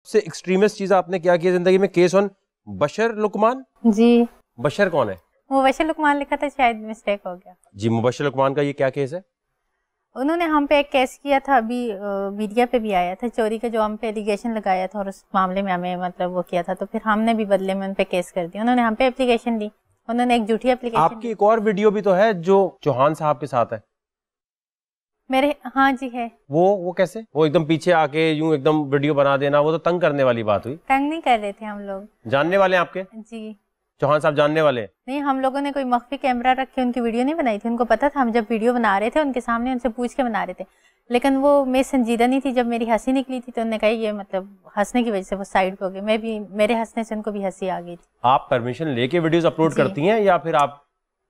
से एक्सट्रीमिस्ट चीज आपने क्या किया जिंदगी में? केस ऑन बशर लुकमान। जी। बशर कौन है? मुबशर लुकमान लिखा था, शायद मिस्टेक हो गया जी। मुबशर लुकमान का ये क्या केस है? उन्होंने हम पे एक केस किया था, अभी मीडिया पे भी आया था, चोरी का जो हम पे एलिगेशन लगाया था और उस मामले में हमें मतलब वो किया था, तो फिर हमने भी बदले में उन पे केस कर दिया। उन्होंने हम पे एप्लीकेशन दी, उन्होंने एक झूठी एप्लीकेशन। आपकी एक और वीडियो भी तो है जो चौहान साहब के साथ है। मेरे, हाँ जी है। वो कैसे? वो एकदम पीछे आके यूं एकदम वीडियो बना देना, वो तो तंग करने वाली बात हुई। तंग नहीं कर रहे थे हम लोग। जानने वाले हैं आपके? जी। चौहान साहब जानने वाले? नहीं, हम लोगों ने कोई मख्फी कैमरा रख के उनकी वीडियो नहीं बनाई थी। उनको पता था हम जब वीडियो बना रहे थे उनके सामने उनसे पूछ के बना रहे थे, लेकिन वो मैं संजीदा नहीं थी। जब मेरी हंसी निकली थी तो उन्होंने कहा ये मतलब हंसने की वजह से वो साइड पे हो गए। मैं भी, मेरे हंसने से उनको भी हंसी आ गई थी। आप परमिशन लेके वीडियोस अपलोड करती हैं या फिर आप?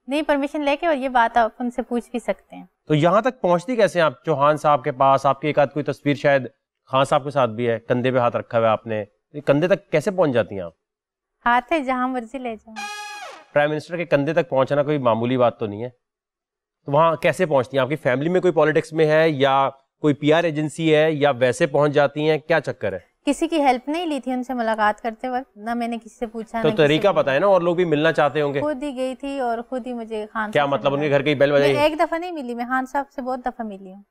नहीं, परमिशन लेके, और ये बात आप उनसे पूछ भी सकते हैं। तो यहाँ तक पहुंचती कैसे आप चौहान साहब के पास? आपकी एक आध कोई तस्वीर शायद खान साहब के साथ भी है, कंधे पे हाथ रखा हुआ है आपने, कंधे तक कैसे पहुंच जाती हैं आप? हाथ है, जहां मर्जी ले जाओ। प्राइम मिनिस्टर के कंधे तक पहुंचना कोई मामूली बात तो नहीं है। तो वहां कैसे पहुंचती हैं? आपकी फैमिली में कोई पॉलिटिक्स में है या कोई पीआर एजेंसी है या वैसे पहुंच जाती हैं? क्या चक्कर है? किसी की हेल्प नहीं ली थी उनसे मुलाकात करते वक्त, ना मैंने किसी से पूछा। तो तरीका पता है ना, और लोग भी मिलना चाहते होंगे। खुद ही गई थी और खुद ही मुझे खान। क्या मतलब उनके घर की बेल बजाई? एक दफा नहीं मिली, मैं खान साहब से बहुत दफा मिली हूँ।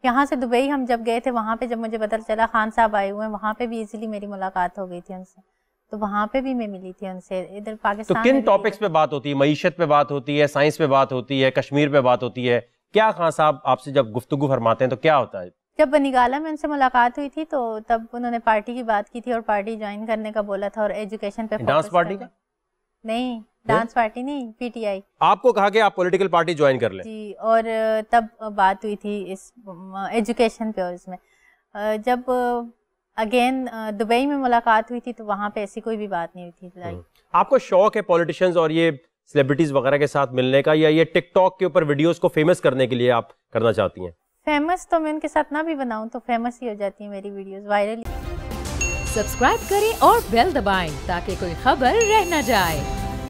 यहाँ से दुबई हम जब गए थे, वहाँ पे जब मुझे पता चला खान साहब आए हुए हैं, वहाँ पे भी इजीली मेरी मुलाकात हो गई थी उनसे, तो वहाँ पे भी मैं मिली थी उनसे। इधर पाकिस्तान। तो किन टॉपिक्स पे बात होती है? मईशत पे बात होती है, साइंस पे बात होती है, कश्मीर पे बात होती है? क्या खान साहब आपसे जब गुफ्तगू फरमाते हैं तो क्या होता है? जब बनीगाला में उनसे मुलाकात हुई थी तो तब उन्होंने पार्टी की बात की थी और पार्टी ज्वाइन करने का बोला था और एजुकेशन पे। डांस पार्टी का? नहीं, डांस पार्टी नहीं, पीटीआई। आपको कहा कि आप पॉलिटिकल पार्टी ज्वाइन कर लें? जी, और तब बात हुई थी इस एजुकेशन पे। और इसमें जब अगेन दुबई में मुलाकात हुई थी तो वहाँ पे ऐसी कोई भी बात नहीं हुई थी। आपको शौक है पॉलिटिशियंस और ये सेलिब्रिटीज वगैरह के साथ मिलने का, या ये टिकटॉक के ऊपर वीडियोस को फेमस करने के लिए आप करना चाहती हैं? फेमस तो मैं उनके साथ ना भी बनाऊं तो फेमस ही हो जाती है मेरी वीडियोस, वायरल। सब्सक्राइब करें और बेल दबाएं ताकि कोई खबर रह न जाए।